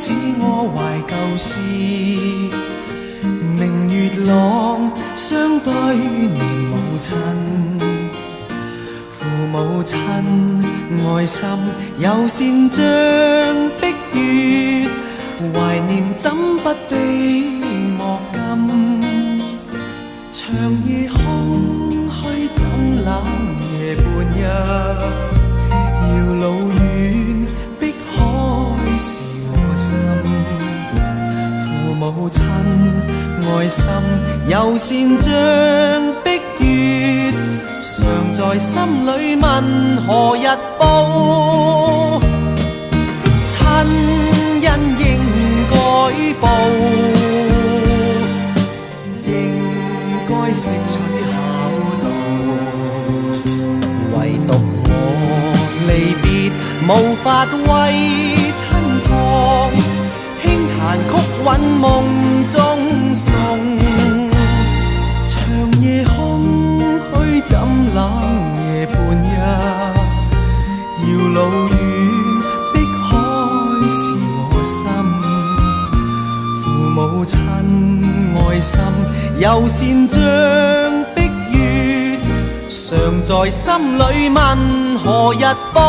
使我懷舊事。明月朗，相對念母親。父母親愛心友善像碧月，懷念怎不悲莫禁。長夜空虛怎冷夜半日，遙路遠碧海是我心。父母親愛心友善像碧月，常在心裏問何日報。親恩應該報，應該識取孝道。唯獨我離別無法為親旁，輕彈曲韻夢中送。長夜空虛怎冷夜半日，遙路遠碧海是我心。父母親愛心友善像碧月，常在心裏問何日報。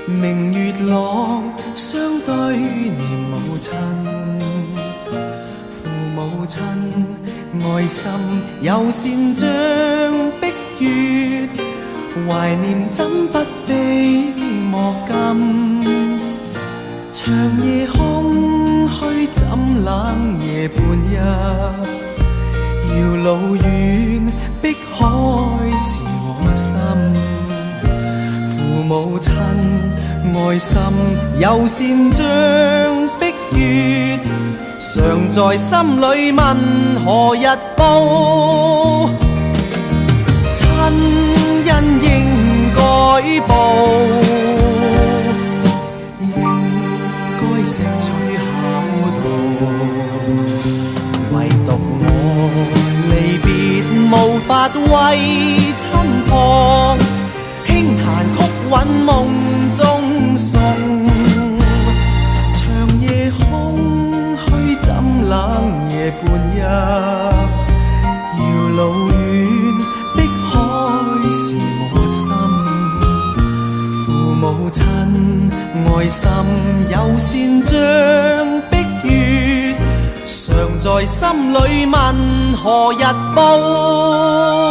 明月朗，相對念母親。父母親愛心友善像碧月，懷念怎不悲莫禁。長夜空虛怎冷夜半日，遙路遠碧海是我心。父母親愛心友善像碧月，常在心裏問何日報。親恩應該報，應該識取孝道。唯獨我離別無法為親旁，輕彈曲韻夢中送。長夜空虛怎冷夜半日，遙路遠碧海是我心。父母親愛心友善像碧月，常在心裏問何日報。